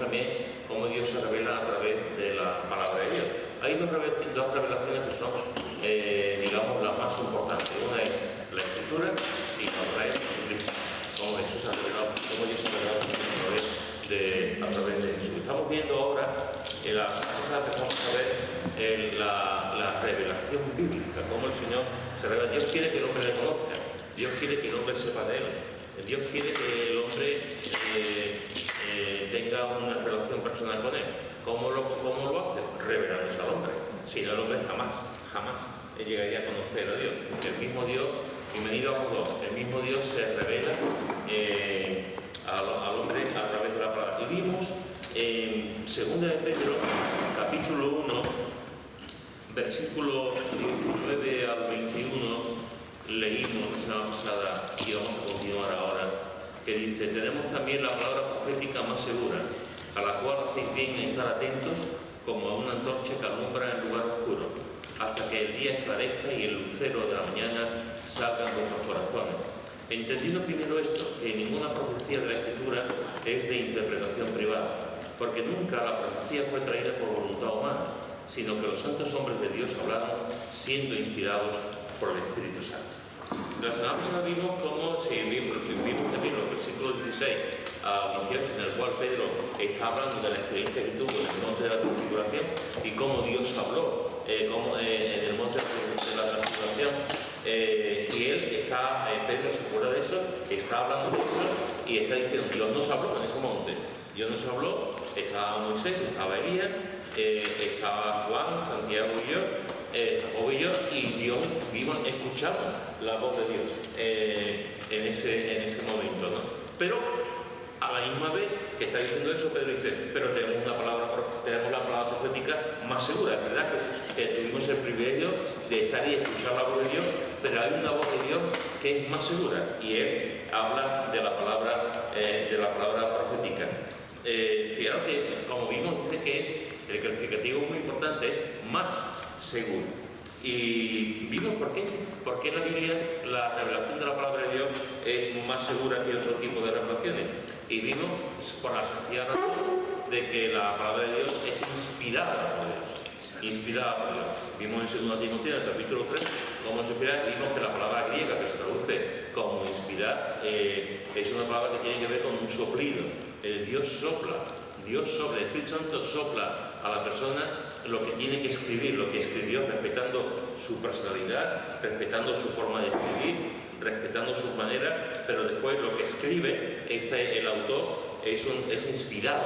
también cómo Dios se revela a través de la palabra de Dios. Hay dos revelaciones que son, digamos, las más importantes. Una es la Escritura y la otra es Jesucristo. Cómo Jesús se ha revelado, cómo Dios se ha revelado a través de Jesús. Estamos viendo ahora en las cosas que vamos a ver la revelación bíblica, cómo el Señor se revela. Dios quiere que el hombre le conozca, Dios quiere que el hombre sepa de él, Dios quiere que el hombre tenga una relación personal con él. ¿Cómo lo hace? Revelándose al hombre. Si no, el hombre jamás llegaría a conocer a Dios. El mismo Dios, bienvenido a los dos, el mismo Dios se revela al hombre a través de la palabra. Y vimos en 2 de Pedro, capítulo 1, versículo 19 al 21, leímos la semana pasada y vamos a continuar ahora, que dice: tenemos también la palabra profética más segura, a la cual hacéis bien en estar atentos, como a una antorcha que alumbra en lugar oscuro, hasta que el día esclarezca y el lucero de la mañana salga en vuestros corazones. Entendiendo primero esto, que ninguna profecía de la Escritura es de interpretación privada, porque nunca la profecía fue traída por voluntad humana, sino que los santos hombres de Dios hablaron siendo inspirados por el Espíritu Santo. La semana pasada vimos cómo vimos también los versículos 16 a 18, en el cual Pedro está hablando de la experiencia que tuvo en el monte de la transfiguración y cómo Dios habló en el monte de la transfiguración. Y Pedro se acuerda de eso, está hablando de eso y está diciendo: Dios nos habló en ese monte. Dios nos habló, estaba Moisés, estaba Elías, estaba Juan, Santiago y yo, y Dios escuchamos la voz de Dios en ese momento, ¿no? Pero a la misma vez que está diciendo eso, Pedro dice: pero tenemos la palabra profética más segura. Es verdad que tuvimos el privilegio de estar y escuchar la voz de Dios, pero hay una voz de Dios que es más segura, y él habla de la palabra profética. Fijaros que, como vimos, dice que el calificativo muy importante es más seguro. Y vimos por qué en la Biblia la revelación de la palabra de Dios es más segura que otro tipo de revelaciones. Y vimos por la sencilla razón de que la palabra de Dios es inspirada por Dios. Vimos en 2 Timoteo, en el capítulo 3, cómo es inspirar. Vimos que la palabra griega que se traduce como inspirar es una palabra que tiene que ver con un soplido. Dios sopla, el Espíritu Santo sopla a la persona lo que tiene que escribir, lo que escribió, respetando su personalidad, respetando su forma de escribir, respetando sus maneras, pero después lo que escribe el autor es inspirado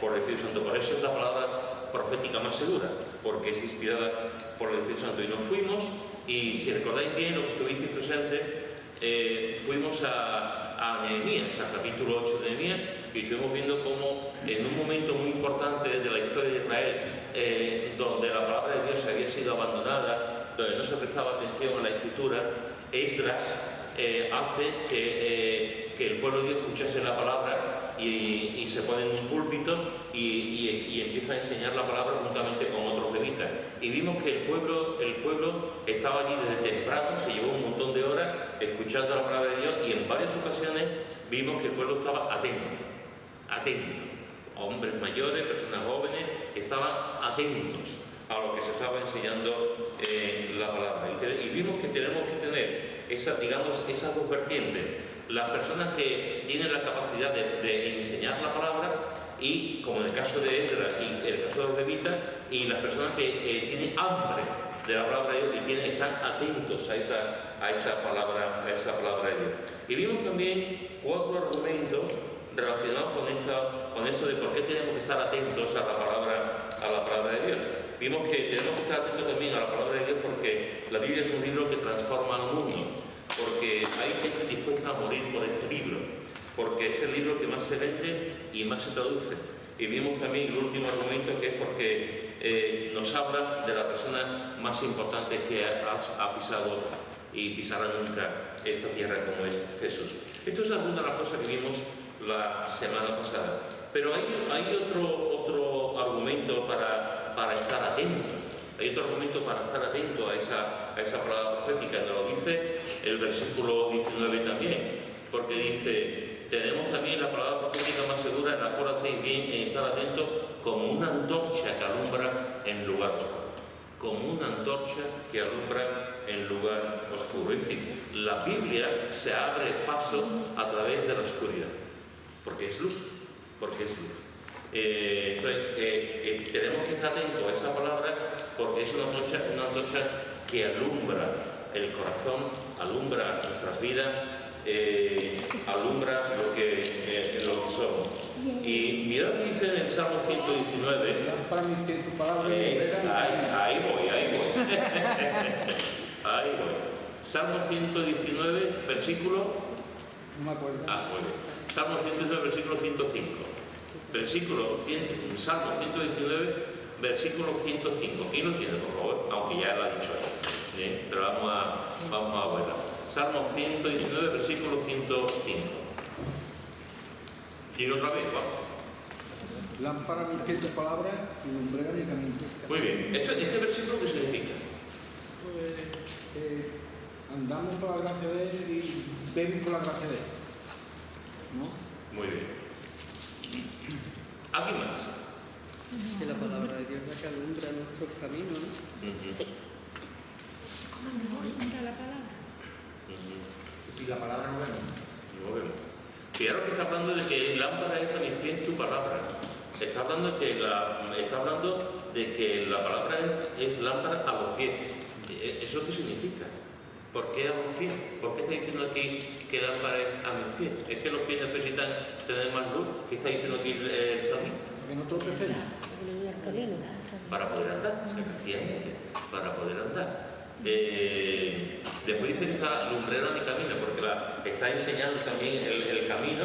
por el Espíritu Santo. Por eso es la palabra profética más segura, porque es inspirada por el Espíritu Santo. Y nos fuimos, y si recordáis bien lo que estuvisteis presentes, fuimos a Nehemías, al capítulo 8 de Nehemías, y estuvimos viendo cómo en un momento muy importante de la historia de Israel, donde la palabra de Dios había sido abandonada, donde no se prestaba atención a la Escritura, Esdras hace que el pueblo de Dios escuchase la palabra y se pone en un púlpito y empieza a enseñar la palabra juntamente con otros levitas. Y vimos que el pueblo estaba allí desde temprano, se llevó un montón de horas escuchando la palabra de Dios, y en varias ocasiones vimos que el pueblo estaba atento. Hombres mayores, personas jóvenes, estaban atentos a lo que se estaba enseñando la palabra. Y vimos que tenemos que tener esas dos vertientes: las personas que tienen la capacidad de enseñar la palabra, y como en el caso de Esdras y en el caso de los levitas, y las personas que tienen hambre de la palabra de Dios y están atentos a esa palabra de Dios. Y vimos también 4 argumentos relacionados con esto de por qué tenemos que estar atentos a la palabra de Dios. Vimos que tenemos que estar atentos también a la palabra de Dios porque la Biblia es un libro que transforma al mundo, porque hay gente dispuesta a morir por este libro, porque es el libro que más se vende y más se traduce. Y vimos también el último argumento, que es porque nos habla de la persona más importante que ha pisado y pisará nunca esta tierra, como es Jesús. Esto es alguna de las cosas que vimos la semana pasada. Pero hay otro argumento para estar atento. Hay otro argumento para estar atento a esa palabra profética. Nos lo dice el versículo 19 también, porque dice: tenemos también la palabra profética más segura, en la cual hacéis bien en estar atentos, como una antorcha que alumbra en lugar oscuro. Como una antorcha que alumbra en lugar oscuro. Es decir, la Biblia se abre paso a través de la oscuridad, porque es luz, porque es luz. Entonces, tenemos que estar atentos a esa palabra, porque es una antorcha que alumbra el corazón, alumbra nuestras vidas, alumbra lo que somos. Y mirad lo que dice en el Salmo 119. Para mí que tu palabra ahí voy. Ahí voy. Salmo 119, versículo. No me acuerdo. Muy bien. Salmo 119, versículo 105. Salmo 119, versículo 105. ¿Quién lo tiene, por favor? Aunque ya lo ha dicho él. Bien, pero vamos a verlo. Salmo 119, versículo 105. Y otra vez, vamos. Lámpara mi pie tu palabra y lumbrera mi camino. Muy bien. ¿Este versículo qué significa? Pues andamos por la gracia de él y vemos por la gracia de él, ¿no? Muy bien. ¿Alguien más? Que la palabra de Dios es la que alumbra nuestros caminos, ¿no? ¿Cómo alumbra la palabra? Si la palabra no vemos. No vemos. Fijaros que está hablando de que lámpara es a mis pies tu palabra. Está hablando de que la palabra es lámpara a los pies. ¿Eso qué significa? ¿Por qué a los pies? ¿Por qué está diciendo aquí que lámpara es a mis pies? ¿Es que los pies necesitan tener más luz? ¿Qué está diciendo aquí el salmista? Que no tropecemos. Para poder andar, efectivamente, para poder andar. Después dice que está lumbrera mi camino, porque está enseñando también el camino,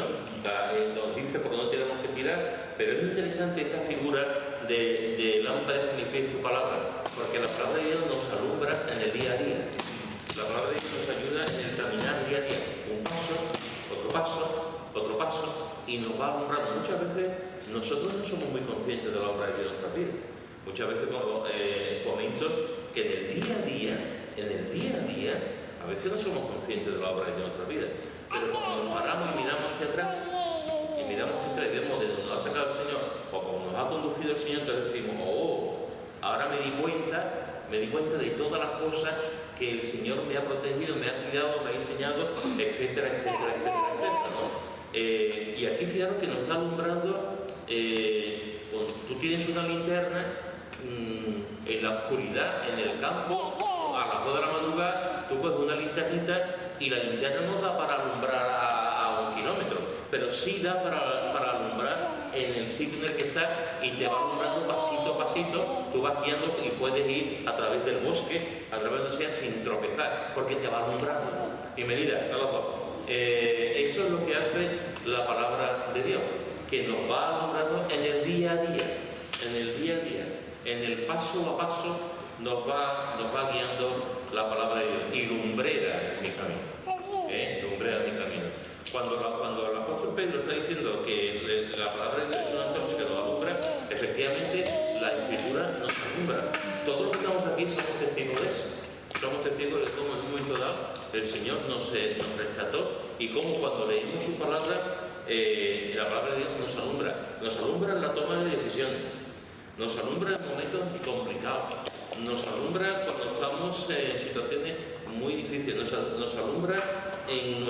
nos dice por dónde tenemos que tirar, pero es interesante esta figura de lámpara es mi pie tu palabra, porque la palabra de Dios nos alumbra en el día a día. La palabra de Dios nos ayuda en el caminar día a día, un paso, otro paso, y nos va alumbrando. Muchas veces nosotros no somos muy conscientes de la obra de Dios en nuestra vida. Muchas veces momentos que en el día a día, a veces no somos conscientes de la obra de Dios en nuestra vida. Pero cuando nos paramos y miramos hacia atrás, y vemos de dónde nos ha sacado el Señor, o como nos ha conducido el Señor, entonces decimos, ahora me di cuenta de todas las cosas que el Señor me ha protegido, me ha cuidado, me ha enseñado, etcétera, etcétera, etcétera, etcétera, ¿no? Y aquí fijaros que nos está alumbrando, tú tienes una linterna en la oscuridad, en el campo, a las 2 de la madrugada, tú coges una linternita y la linterna no da para alumbrar a 1 kilómetro, pero sí da para alumbrar en el sitio en el que estás y te va alumbrando pasito a pasito, tú vas guiando y puedes ir a través del bosque, a través de sea sin tropezar, porque te va alumbrando. Bienvenida, a los dos. Eso es lo que hace la palabra de Dios, que nos va alumbrando en el día a día, en el paso a paso nos va guiando la palabra de Dios. Y lumbrera mi camino. Lumbrera mi camino. Cuando el apóstol Pedro está diciendo que la palabra de Dios es una antorcha que nos alumbra, efectivamente la Escritura nos alumbra. Todos los que estamos aquí somos testigos de eso. Somos testigos de cómo en un momento dado el Señor nos rescató y cómo cuando leímos su palabra, la palabra de Dios nos alumbra en la toma de decisiones, nos alumbra en momentos complicados, nos alumbra cuando estamos en situaciones muy difíciles, nos alumbra en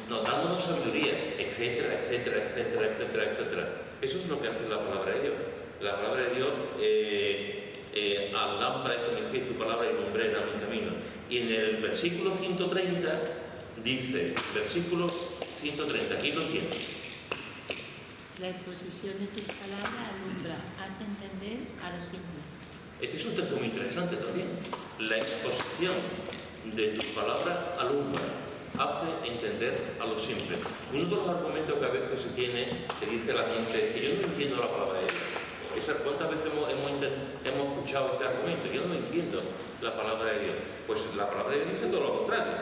dándonos sabiduría, etcétera, etcétera, etcétera, etcétera, etcétera. Eso es lo que hace la palabra de Dios. La palabra de Dios, al lámpara es mi pie tu palabra y lumbrera mi camino. Y en el versículo 130 dice, versículo 130, aquí lo tiene. La exposición de tus palabras alumbra, hace entender a los simples. Este es un texto muy interesante también. La exposición de tus palabras alumbra, hace entender a los simples. Uno de los argumentos que a veces se tiene, que dice la gente, es que yo no entiendo la palabra de Dios. ¿Cuántas veces hemos escuchado este argumento? Yo no entiendo la palabra de Dios. Pues la palabra de Dios dice todo lo contrario.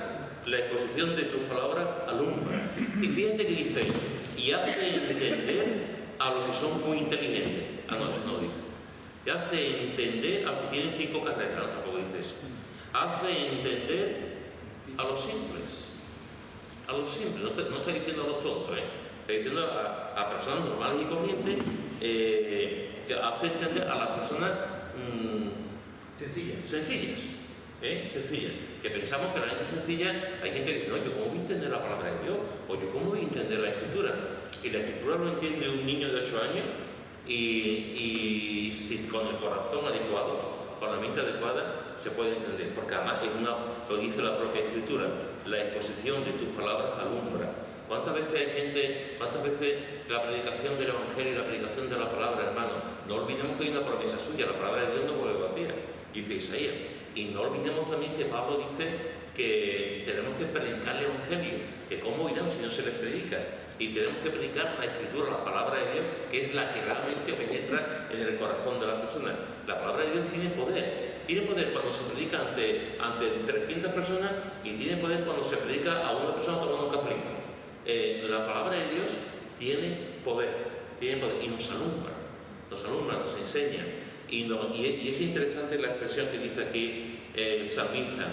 La exposición de tus palabras alumbra. Y fíjate que dice, y hace entender a los que son muy inteligentes. No, eso no lo dice. Y hace entender a los que tienen 5 carreras, tampoco dice eso. Hace entender a los simples. a los simples, no estoy diciendo a los tontos, estoy diciendo a personas normales y corrientes, que hace entender a las personas sencillas, que pensamos que la gente sencilla, hay gente que dice, no, yo cómo voy a entender la palabra de Dios, o yo cómo voy a entender la Escritura, y la Escritura lo entiende un niño de 8 años, y si con el corazón adecuado, con la mente adecuada, se puede entender, porque además lo dice la propia Escritura, la exposición de tus palabras alumbra. ¿Cuántas veces la predicación del Evangelio y la predicación de la palabra, hermano, no olvidemos que hay una promesa suya, la palabra de Dios no vuelve vacía, dice Isaías, y no olvidemos también que Pablo dice que tenemos que predicar el Evangelio, que cómo irán si no se les predica, y tenemos que predicar la Escritura, la palabra de Dios, que es la que realmente penetra en el corazón de las personas. La palabra de Dios tiene poder cuando se predica ante 300 personas, y tiene poder cuando se predica a una persona tomando un cafelito. La palabra de Dios tiene poder y nos alumbra, nos enseña, y es interesante la expresión que dice aquí el salmista,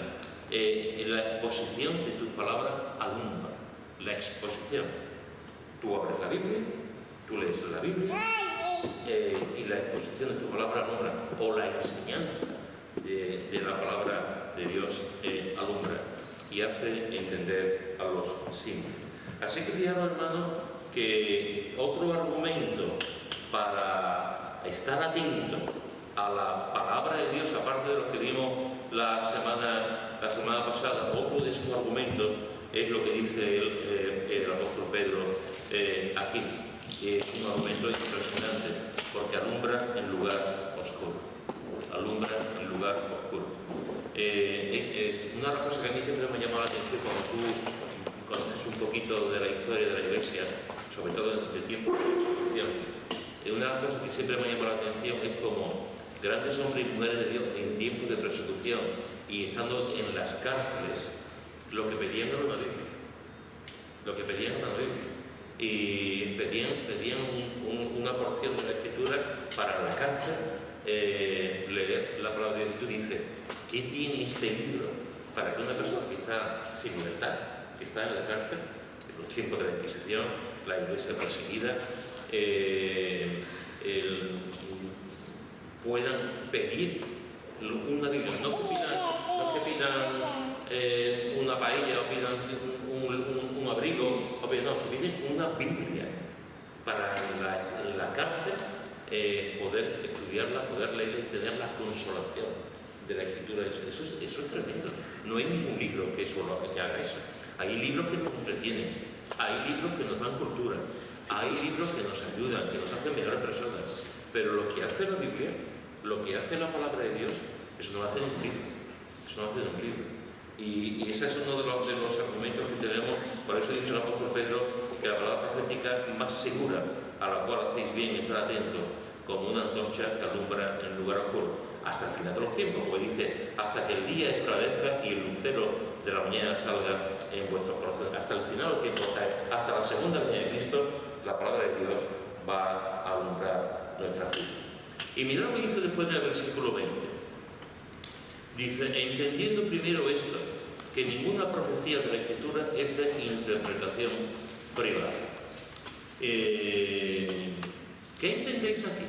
la exposición de tus palabras alumbra, la exposición. Tú abres la Biblia, tú lees la Biblia, y la exposición de tu palabra alumbra, o la enseñanza de la palabra de Dios alumbra y hace entender a los simples. Así que fijaros, hermanos, que otro argumento para estar atento a la palabra de Dios, aparte de lo que vimos la semana pasada, otro de esos argumentos es lo que dice el apóstol Pedro aquí. Es un argumento impresionante, porque alumbra en lugar oscuro. Alumbra en lugar oscuro. Es una cosa que a mí siempre me ha llamado la atención cuando tú conoces un poquito de la historia de la Iglesia, sobre todo de tiempos de persecución. Una de las cosas que siempre me ha llamado la atención es como grandes hombres y mujeres de Dios en tiempos de persecución y estando en las cárceles, lo que pedían era una Biblia. Y pedían una porción de la Escritura para la cárcel, leer la palabra de Dios. Y tú dices, ¿qué tiene este libro para que una persona que está sin libertad, que está en la cárcel, en los tiempos de la Inquisición, la Iglesia perseguida, puedan pedir una Biblia? No que pidan una paella, o pidan un abrigo, o pidan, que piden una Biblia para en la cárcel poder estudiarla, poder leerla y tener la consolación de la Escritura. Eso es tremendo. No hay ningún libro que haga eso. Hay libros que nos entretienen, hay libros que nos dan cultura, hay libros que nos ayudan, que nos hacen mejores personas, pero lo que hace la Biblia, lo que hace la palabra de Dios, eso no lo hace en un libro. Y ese es uno de los argumentos que tenemos. Por eso dice el apóstol Pedro que la palabra profética más segura, a la cual hacéis bien estar atentos, como una antorcha que alumbra en lugar oscuro, hasta el final de los tiempos, como dice, hasta que el día esclarezca y el lucero de la mañana salga en vuestros corazones. Hasta el final de los tiempos, hasta la segunda venida de Cristo, la palabra de Dios va a alumbrar nuestra vida. Y mirad lo que dice después del versículo 20. Dice, entendiendo primero esto, que ninguna profecía de la Escritura es de interpretación privada. ¿Qué entendéis aquí?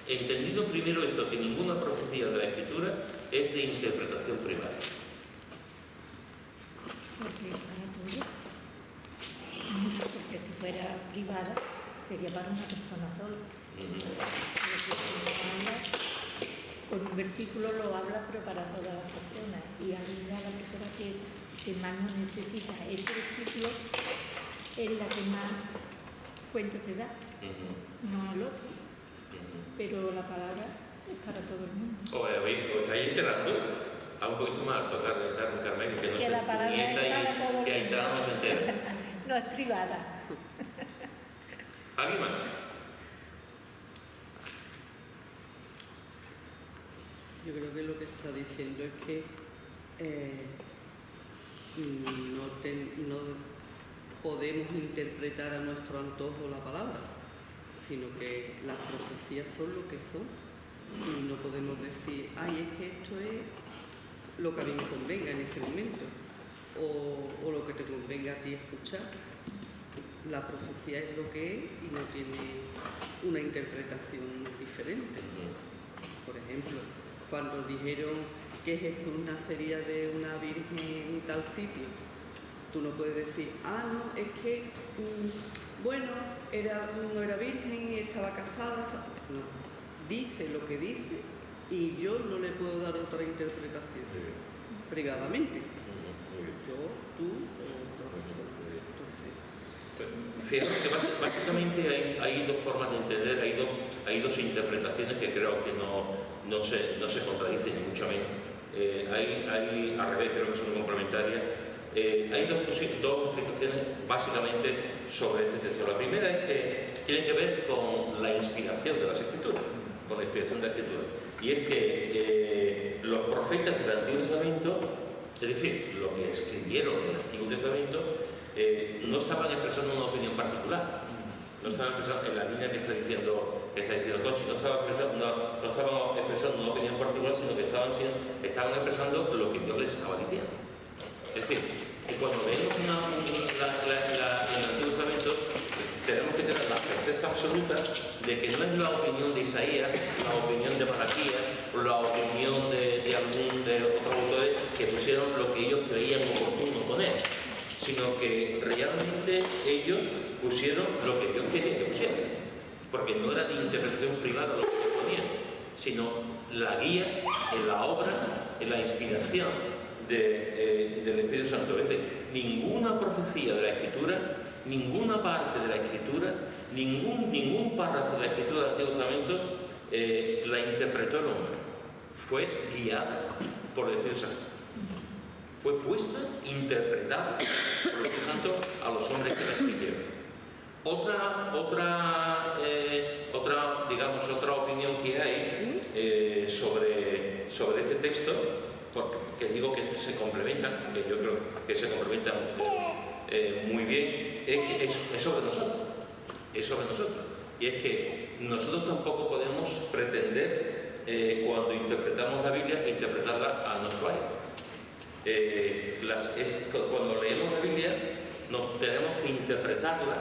Entendido primero esto, que ninguna profecía de la Escritura es de interpretación privada. Porque si fuera privada, sería para una persona sola. Con un versículo lo habla, pero para todas las personas. Y ayuda a la persona que más lo necesita. Ese versículo es la que más cuento se da, no el otro. Pero la palabra es para todo el mundo. ¿Os estáis enterando? A un poquito más alto, Carmen, que no que se la palabra es para todo el mundo. que Aitana no se entera. No es privada. ¿Alguien más? Yo creo que lo que está diciendo es que no podemos interpretar a nuestro antojo la palabra, sino que las profecías son lo que son y no podemos decir, es que esto es lo que a mí me convenga en ese momento, o lo que te convenga a ti escuchar. La profecía es lo que es y no tiene una interpretación diferente. Por ejemplo, cuando dijeron que Jesús nacería de una virgen en tal sitio, tú no puedes decir, no, es que, bueno, no era virgen y estaba casada. No, dice lo que dice y yo no le puedo dar otra interpretación privadamente. Yo, tú o otra persona. Fíjate que básicamente hay dos formas de entender, hay dos interpretaciones que creo que no se contradicen ni mucho menos. Hay al revés, creo que son complementarias. Hay dos explicaciones básicamente sobre este texto. La primera es que tiene que ver con la inspiración de las Escrituras, con la inspiración de la Escritura. Y es que los profetas del Antiguo Testamento, es decir, lo que escribieron en el Antiguo Testamento, no estaban expresando una opinión particular, no estaban expresando en la línea que está diciendo Tochi, no estaban expresando una opinión particular, sino que estaban expresando lo que Dios les estaba diciendo. Es decir, que cuando leemos en el Antiguo Testamento, tenemos que tener la certeza absoluta de que no es la opinión de Isaías, la opinión de Malaquías, o la opinión de otros autores que pusieron lo que ellos creían oportuno poner, sino que realmente ellos pusieron lo que Dios quería que pusieran, porque no era de interpretación privada lo que ponían, sino la guía en la obra, en la inspiración del Espíritu Santo. Es decir, ninguna profecía de la Escritura, ninguna parte de la Escritura, ningún párrafo de la Escritura del Antiguo Testamento la interpretó el hombre, fue guiada por el Espíritu Santo. Fue puesta, interpretada por el Espíritu Santo a los hombres que la escribieron. Otra opinión que hay sobre este texto, que digo que se complementan, que yo creo que se complementan muy bien, es sobre nosotros. Es sobre nosotros. Y es que nosotros tampoco podemos pretender, cuando interpretamos la Biblia, interpretarla a nuestro aire. Cuando leemos la Biblia, tenemos que interpretarla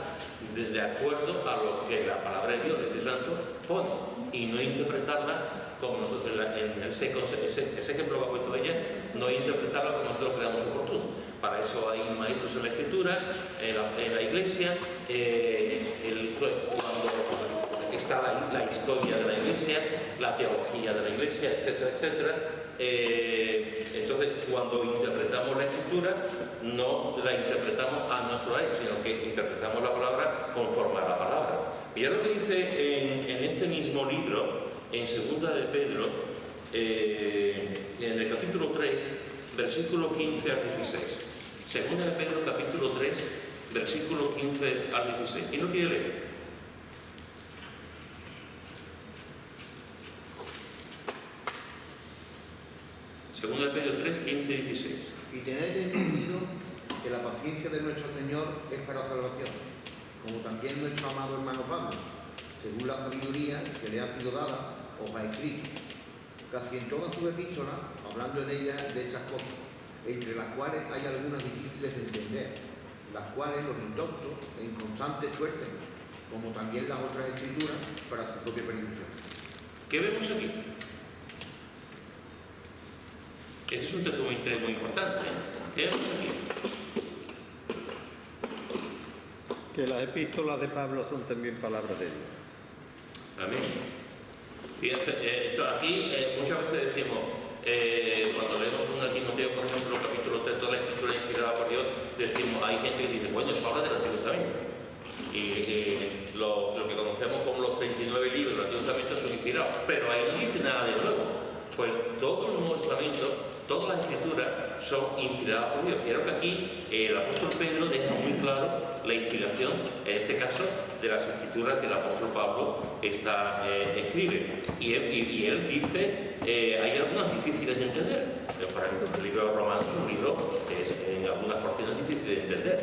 de acuerdo a lo que la palabra de Dios, el Espíritu Santo, pone, y no interpretarla como nosotros, en ese ejemplo que ha puesto ella, no interpretarla como nosotros creamos oportuno. Para eso hay maestros en la Escritura, en la Iglesia, cuando está la historia de la Iglesia, la teología de la Iglesia, etcétera, etcétera. Entonces, cuando interpretamos la Escritura, no la interpretamos a nuestro aire, sino que interpretamos la palabra conforme a la palabra. Y es lo que dice en este mismo libro, en 2 de Pedro, en el capítulo 3, versículo 15 al 16. 2 de Pedro, capítulo 3, versículo 15 al 16. ¿Quién lo quiere leer? Segunda de Pedro 3, 15 y 16. Y tened entendido que la paciencia de nuestro Señor es para salvación, como también nuestro amado hermano Pablo, según la sabiduría que le ha sido dada, os ha escrito, casi en todas sus epístolas, hablando en ellas de estas cosas, entre las cuales hay algunas difíciles de entender, las cuales los indoctos e inconstantes tuercen, como también las otras escrituras, para su propia perdición. ¿Qué vemos aquí? Este es un texto muy importante. ¿Qué vemos aquí? Que las epístolas de Pablo son también palabras de Dios. Amén. Aquí muchas veces decimos, cuando leemos 2 Timoteo, por ejemplo, capítulo 3, toda la escritura inspirada por Dios, decimos, hay gente que dice, bueno, eso habla del Antiguo Testamento. Y lo que conocemos como los 39 libros del Antiguo Testamento son inspirados, pero ahí no dice nada de nuevo. Pues todo el Nuevo Testamento, todas las escrituras son inspiradas por Dios. Creo que aquí el apóstol Pedro deja muy claro la inspiración, en este caso, de las escrituras que el apóstol Pablo escribe. Y él dice, hay algunas difíciles de entender. Por ejemplo, el libro de Romanos es un libro que es en algunas porciones difícil de entender.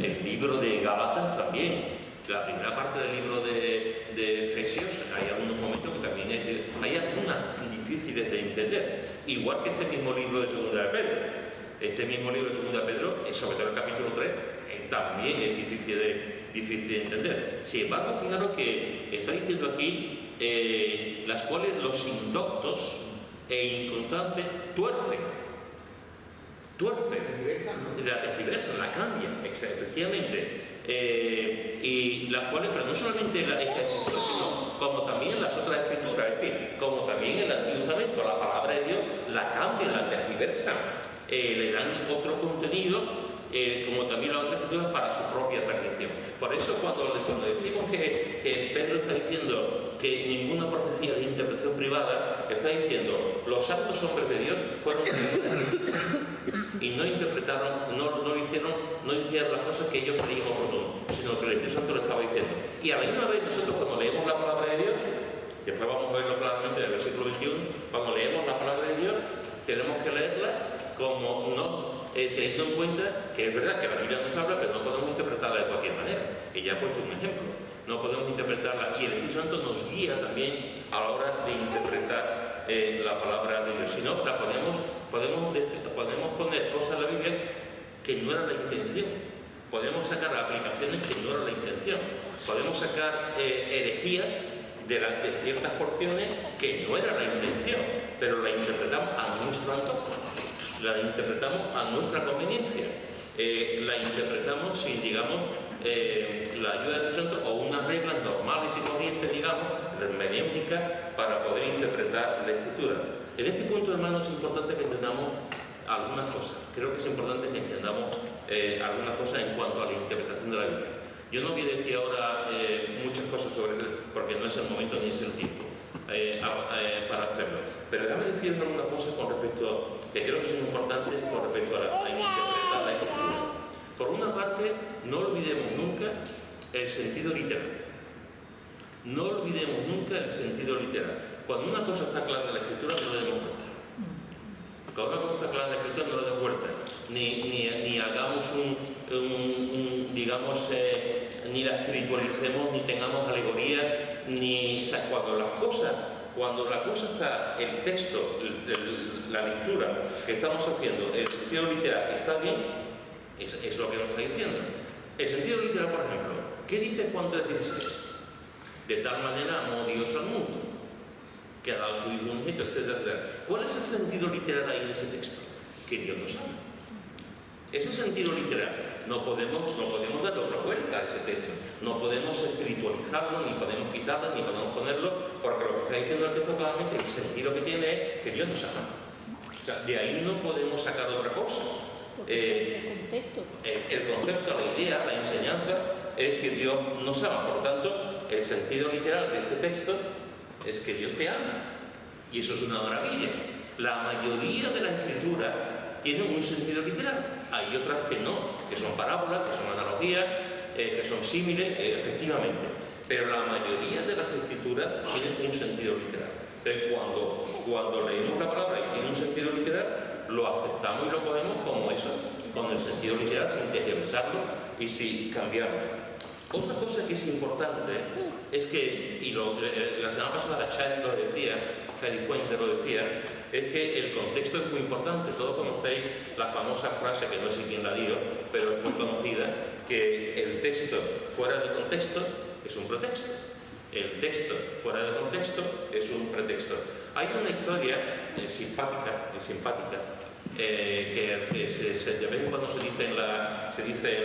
El libro de Gálatas también. La primera parte del libro de Efesios, hay algunos momentos que también hay algunas difíciles de entender. Igual que este mismo libro de 2 de Pedro. Este mismo libro de 2 Pedro, sobre todo el capítulo 3, también es difícil de entender. Sin embargo, fijaros que está diciendo aquí las cuales los indoctos e inconstantes tuercen, la tergiversan, la cambian, efectivamente, y las cuales, pero no solamente esta escritura, sino como también las otras escrituras, es decir, como también el Antiguo Testamento, la palabra de Dios la cambian, la tergiversan, le dan otro contenido, como también las otras escrituras, para su propia perdición. Por eso cuando decimos que Pedro está diciendo que ninguna profecía de interpretación privada, está diciendo los santos hombres de Dios fueron y no interpretaron, no hicieron las cosas que ellos creían oportuno, sino que el Espíritu Santo lo estaba diciendo. Y a la misma vez nosotros cuando leemos la palabra de Dios, después vamos a verlo claramente en el versículo 21, cuando leemos la palabra de Dios, tenemos que leerla como teniendo en cuenta que es verdad que la Biblia nos habla, pero no podemos interpretarla de cualquier manera. Y ya he puesto un ejemplo. No podemos interpretarla, y el Espíritu Santo nos guía también a la hora de interpretar la palabra de Dios. Si no, podemos poner cosas en la Biblia que no era la intención. Podemos sacar aplicaciones que no era la intención. Podemos sacar herejías de ciertas porciones que no era la intención, pero la interpretamos a nuestro antojo, la interpretamos a nuestra conveniencia, la interpretamos sin, digamos, la ayuda del Espíritu Santo o unas reglas normales y corrientes, digamos, hermenéuticas, para poder interpretar la Escritura. En este punto, hermanos, es importante que entendamos algunas cosas. Creo que es importante que entendamos algunas cosas en cuanto a la interpretación de la Biblia. Yo no voy a decir ahora muchas cosas sobre esto, porque no es el momento ni es el tiempo para hacerlo. Pero déjame decir algunas cosas con respecto, que creo que son importantes con respecto a interpretar la Escritura. Por una parte, no olvidemos nunca el sentido literal. No olvidemos nunca el sentido literal. Cuando una cosa está clara en la Escritura, no le demos vuelta. Cuando una cosa está clara en la Escritura, no le demos vuelta. Ni hagamos digamos, ni la espiritualicemos, ni tengamos alegoría, o sea, cuando la cosa está, el texto, la lectura que estamos haciendo, el sentido literal está bien, es lo que nos está diciendo. El sentido literal, por ejemplo, ¿qué dice Juan 3:16? De tal manera amó Dios al mundo, que ha dado su Hijo unigénito, etcétera, etcétera. ¿Cuál es el sentido literal ahí en ese texto? Que Dios nos ama. Ese sentido literal. No podemos darle otra vuelta a ese texto. No podemos espiritualizarlo, ni podemos quitarlo, ni podemos ponerlo, porque lo que está diciendo el texto claramente, el sentido que tiene es que Dios nos ama. O sea, de ahí no podemos sacar otra cosa. El concepto, la idea, la enseñanza es que Dios nos ama. Por tanto, el sentido literal de este texto es que Dios te ama. Y eso es una maravilla. La mayoría de la Escritura tiene un sentido literal. Hay otras que no, que son parábolas, que son analogías, que son símiles, efectivamente. Pero la mayoría de las Escrituras tienen un sentido literal. Entonces, cuando leemos la palabra y tiene un sentido literal, lo aceptamos y lo cogemos como eso, con el sentido literal, sin tergiversarlo y sin cambiarlo. Otra cosa que es importante es que, la semana pasada Chari lo decía, Chari Fuente lo decía, es que el contexto es muy importante. Todos conocéis la famosa frase, que no sé quién la dijo, pero es muy conocida, que el texto fuera de contexto es un pretexto. El texto fuera de contexto es un pretexto. Hay una historia simpática, que de vez en cuando se dice en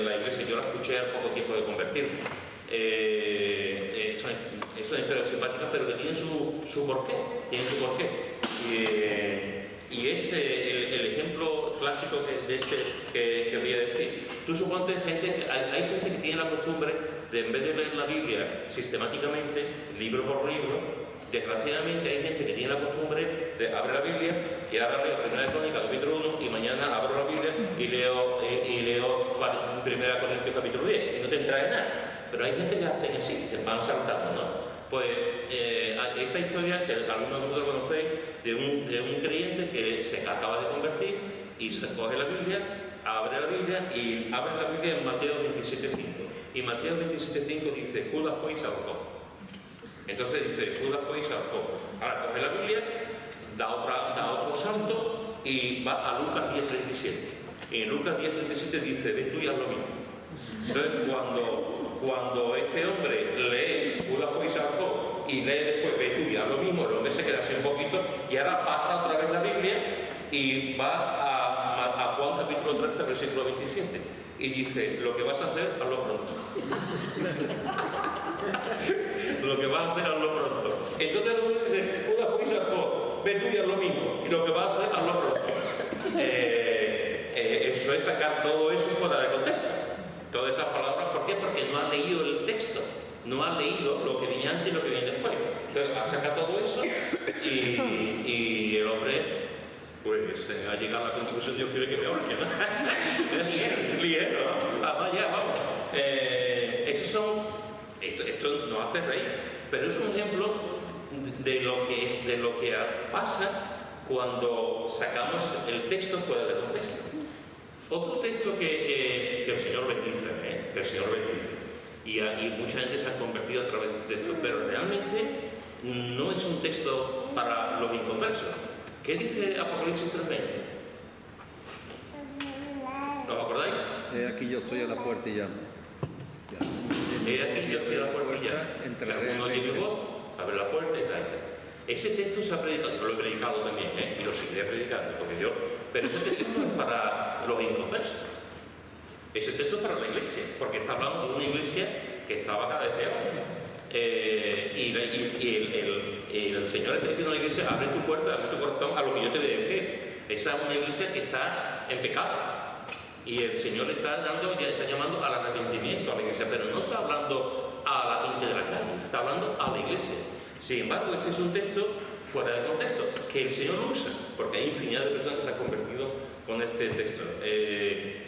la iglesia. Yo la escuché al poco tiempo de convertirme. Es una historia simpática, pero que tiene su porqué. Y es el ejemplo clásico que voy a decir. Tú suponte hay gente que tiene la costumbre de, en vez de leer la Biblia sistemáticamente, libro por libro, desgraciadamente hay gente que tiene la costumbre de abrir la Biblia y ahora leo Primera Crónica capítulo 1 y mañana abro la Biblia y leo Primera Crónica capítulo 10 y no te entra en nada. Pero hay gente que hacen así, se van saltando, ¿no? Pues esta historia que algunos de vosotros conocéis de un creyente que se acaba de convertir y se coge la Biblia, abre la Biblia en Mateo 27:5. Y Mateo 27:5 dice: Judas fue y se ahorcó. Entonces dice: Judas fue y se ahorcó. Ahora coge la Biblia, da otro salto y va a Lucas 10:37. Y en Lucas 10:37 dice, ve tú y haz lo mismo. Entonces, cuando este hombre lee Judas fue y saltó y lee después, ve tú y haz lo mismo, el hombre se queda así un poquito y ahora pasa otra vez la Biblia y va a Juan capítulo 13, versículo 27 y dice, lo que vas a hacer, hazlo pronto. Lo que vas a hacer, hazlo pronto. Entonces el hombre dice, Judas fue y saltó, ve tú y haz lo mismo, y lo que vas a hacer, hazlo pronto. Eso es sacar todo eso fuera de contexto. Todas esas palabras, ¿por qué? Porque no ha leído el texto, no ha leído lo que viene antes y lo que viene después. Entonces, saca todo eso y el hombre, pues, ha llegado a la conclusión, Dios quiere que me ahorque, ¿no? Ligero, ¿no? Además, ya, vamos. Esto nos hace reír, pero es un ejemplo de lo que pasa cuando sacamos el texto fuera de contexto. Otro texto que el Señor bendice, que el Señor bendice, y mucha gente se ha convertido a través de esto, pero realmente no es un texto para los inconversos. ¿Qué dice Apocalipsis 3:20? ¿Os acordáis? Aquí yo estoy a la puerta y llamo. Aquí yo estoy a la puerta y llamo. Si alguno oye mi voz, abre la puerta y tal. Ese texto se ha predicado, yo lo he predicado también, y lo seguiré predicando, pero ese texto no es para los inconversos. Ese texto es para la iglesia, porque está hablando de una iglesia que estaba cada vez peor. Y el Señor está diciendo a la iglesia, abre tu puerta, abre tu corazón a lo que yo te voy a decir. Esa es una iglesia que está en pecado. Y el Señor le está llamando al arrepentimiento a la iglesia, pero no está hablando a la gente de la calle, está hablando a la iglesia. Sin embargo, este es un texto fuera de contexto, que el Señor usa, porque hay infinidad de personas que se han convertido con este texto.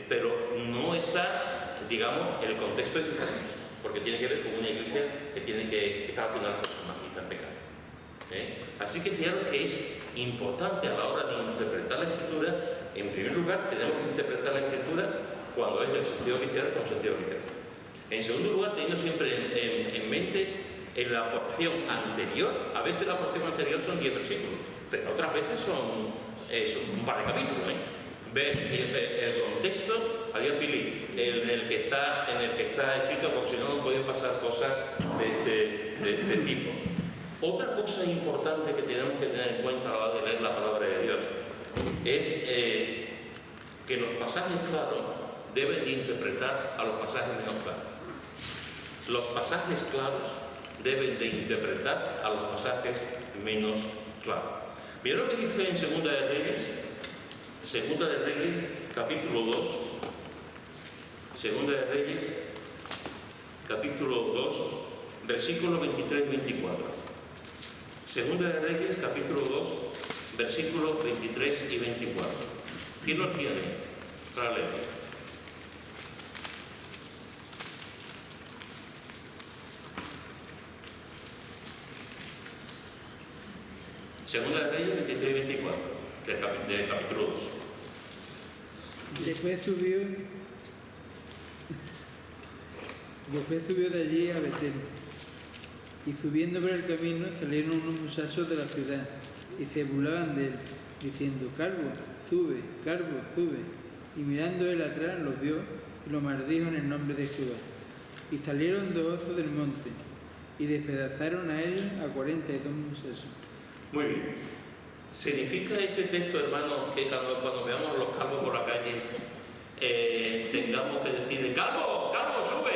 Pero no está, digamos, el contexto es diferente, porque tiene que ver con una iglesia que está haciendo las cosas mal y está en pecado. Así que fijaros que es importante a la hora de interpretar la Escritura. En primer lugar, tenemos que interpretar la Escritura cuando es del sentido literal con sentido literal. En segundo lugar, teniendo siempre en mente en la porción anterior, a veces la porción anterior son 10 versículos, pero otras veces son un par de capítulos. Ver el contexto, adiós Pili, en el que está escrito, porque si no, no pueden pasar cosas de este tipo. Otra cosa importante que tenemos que tener en cuenta a la hora de leer la palabra de Dios es que los pasajes claros deben de interpretar a los pasajes menos claros. Los pasajes claros deben de interpretar a los pasajes menos claros. Miren lo que dice en Segunda de Reyes, capítulo 2, Segunda de Reyes, capítulo 2, versículos 23 y 24. Segunda de Reyes, capítulo 2, versículos 23 y 24. ¿Quién los tiene para leer? Segunda de Reyes, 23 y 24, del capítulo 2. Después subió de allí a Betel, y subiendo por el camino salieron unos muchachos de la ciudad, y se burlaban de él, diciendo, Calvo, sube, Calvo, sube. Y mirando él atrás los vio, y lo maldijo en el nombre de Jehová. Y salieron dos osos del monte, y despedazaron a ellos a 42 muchachos. Muy bien. ¿Significa este texto, hermano, que cuando veamos a los calvos por la calle tengamos que decir, ¡Calvo, Calvo, sube!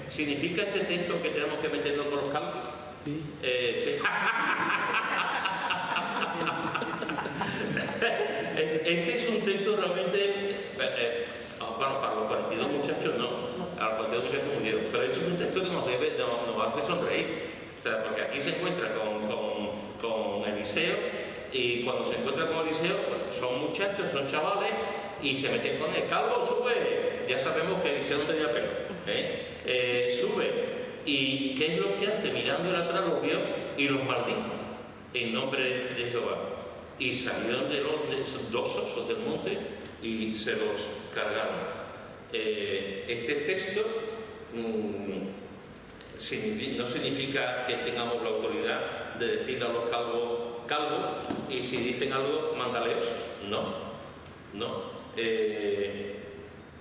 ¿Significa este texto que tenemos que meternos con los calvos? Sí. Sí. Este es un texto realmente, bueno, para los 42 muchachos no, a los 42 muchachos murieron, pero este es un texto que nos hace sonreír, o sea, porque aquí se encuentra con Eliseo, y cuando se encuentra con Eliseo, pues son muchachos, son chavales, y se meten con él, Calvo, sube, ya sabemos que Eliseo no tenía pelo, sube, y ¿qué es lo que hace? Mirando atrás los vio y los maldijo en nombre de Jehová. Y salieron de esos dos osos del monte y se los cargaron. Este texto no significa que tengamos la autoridad de decirle a los calvos, calvo, y si dicen algo, mándale oso. No.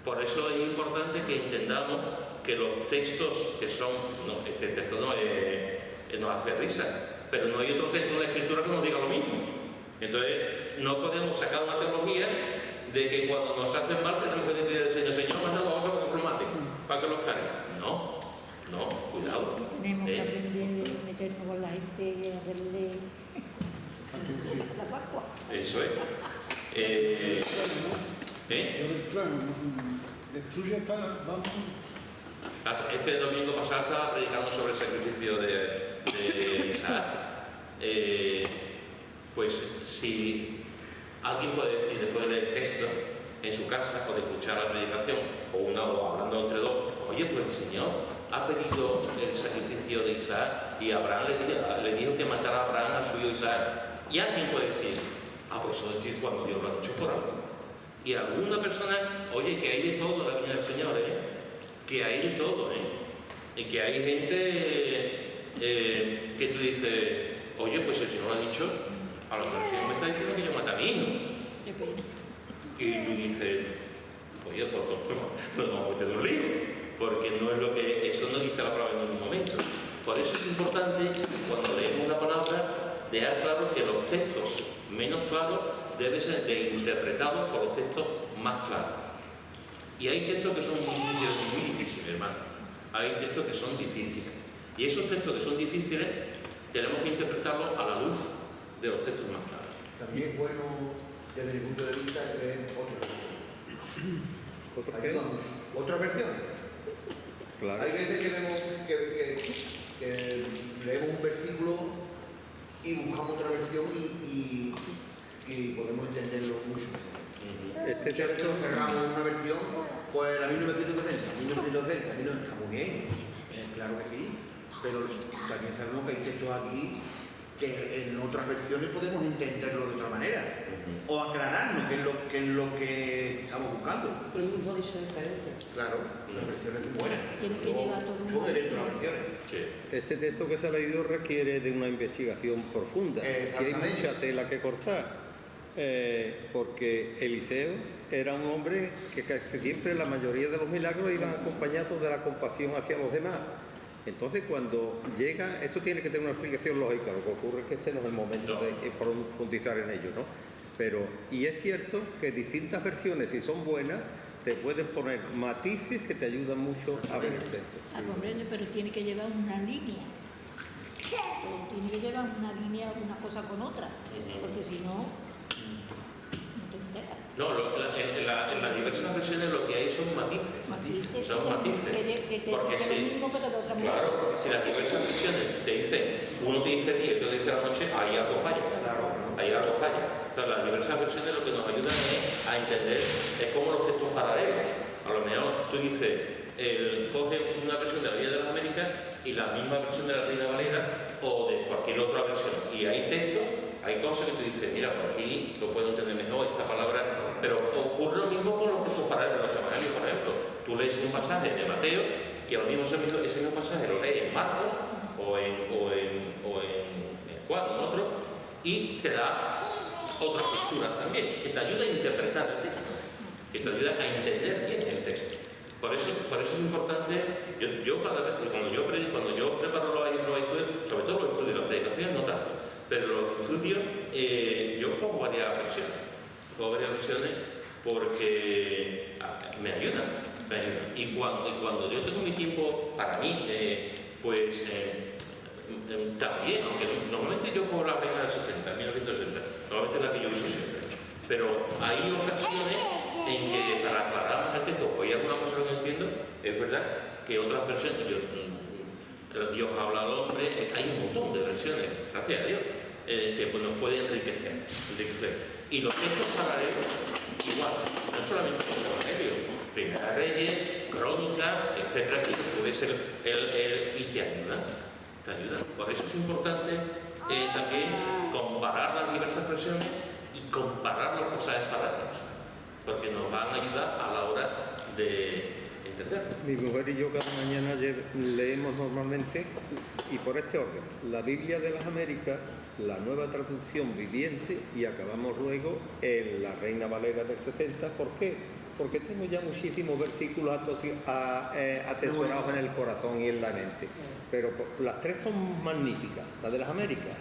Por eso es importante que entendamos que los textos que son, no, este texto nos hace risa, pero no hay otro texto en la Escritura que nos diga lo mismo. Entonces, no podemos sacar una teología de que cuando nos hacen mal tenemos que decir al Señor, Señor, manda los osos diplomáticos para que los carguen. No, cuidado. Tenemos que aprender a meternos con la gente y hacerle la Pascua. Eso es. Este domingo pasado estaba predicando sobre el sacrificio de Isaac. Pues si alguien puede decir después de leer el texto en su casa o de escuchar la predicación o hablando entre dos, oye, pues el Señor ha pedido el sacrificio de Isaac y Abraham le dijo que matara a Abraham a su hijo Isaac. Y alguien puede decir, pues eso es decir cuando Dios lo ha dicho por algo. Y alguna persona, oye, que hay de todo en la viña del Señor, que hay de todo, y que hay gente que tú dices, oye, pues el Señor lo ha dicho, a lo mejor el Señor me está diciendo que yo mate a mi hijo. Y tú dices, oye, pues no nos vamos a meter en un lío, porque no es lo que, eso no dice la palabra en ningún momento. Por eso es importante, cuando leemos una palabra, dejar claro que los textos menos claros deben ser interpretados por los textos más claros. Y hay textos que son muy difíciles, hermano. Hay textos que son difíciles. Y esos textos que son difíciles tenemos que interpretarlos a la luz de los textos más claros. También es bueno, desde mi punto de vista, leer otra versión. Claro. Hay veces que vemos que leemos un versículo y buscamos otra versión y podemos entenderlo mucho mejor. Muchas veces nos cerramos en una versión, pues la 1960, está muy bien, claro que sí, pero también sabemos que hay textos aquí que en otras versiones podemos entenderlo de otra manera o aclararnos qué es lo que estamos buscando. El mismo dicho diferente. Claro, las versiones son buenas. Tiene que llevar todo un Son dentro de las versiones. Sí. Este texto que se ha leído requiere de una investigación profunda y hay mucha tela que cortar, porque Eliseo era un hombre que casi siempre la mayoría de los milagros iban acompañados de la compasión hacia los demás. Entonces cuando llega, esto tiene que tener una explicación lógica, lo que ocurre es que este no es el momento de profundizar en ello, ¿no? Pero, y es cierto que distintas versiones, si son buenas, te pueden poner matices que te ayudan mucho a ver el texto. Comprende, pero tiene que llevar una línea. Tiene que llevar una línea, una cosa con otra, porque si no, no te enteras. No, en las diversas versiones lo que hay son matices. Son matices. Porque si las diversas versiones te dicen, uno te dice día y otro te dice la noche, ahí algo falla. Ahí algo falla. Entonces, las diversas versiones lo que nos ayudan es a entender, es como los textos paralelos. A lo mejor tú dices, coge una versión de la Biblia de las Américas y la misma versión de la Reina Valera o de cualquier otra versión. Y hay textos, hay cosas que tú dices, mira, por aquí lo puedo entender mejor, esta palabra. Pero ocurre lo mismo con los textos paralelos de los evangelios, por ejemplo. Tú lees un pasaje de Mateo y a lo mismo ese mismo pasaje lo lees en Marcos o en Juan o en otro y te da otras posturas también, que te ayuda a interpretar el texto, que te ayuda a entender bien el texto. Por eso es importante, yo cada vez, cuando yo preparo los estudios, sobre todo los estudios, las predicaciones no tanto, pero los estudios, yo pongo varias versiones porque me ayudan. Y cuando yo tengo mi tiempo para mí, también, aunque normalmente yo pongo la Reina del 60, 1960, normalmente es la que yo uso siempre. Pero hay ocasiones en que para aclarar más el texto, o hay alguna cosa que no entiendo, es verdad que otras versiones, Dios habla al hombre, hay un montón de versiones, gracias a Dios, que nos pueden enriquecer. Y los textos paralelos, igual, no solamente los evangelios, Primera Reyes, Crónica, etcétera, que puede ser y te ayuda. Por eso es importante también comparar las diversas versiones y comparar los pasajes paralelos, porque nos van a ayudar a la hora de entender. Mi mujer y yo cada mañana leemos normalmente, y por este orden, la Biblia de las Américas la nueva traducción viviente y acabamos luego en la Reina Valera del 70. ¿Por qué? Porque tengo ya muchísimos versículos atesorados en el corazón y en la mente. Pero las tres son magníficas. La de las Américas,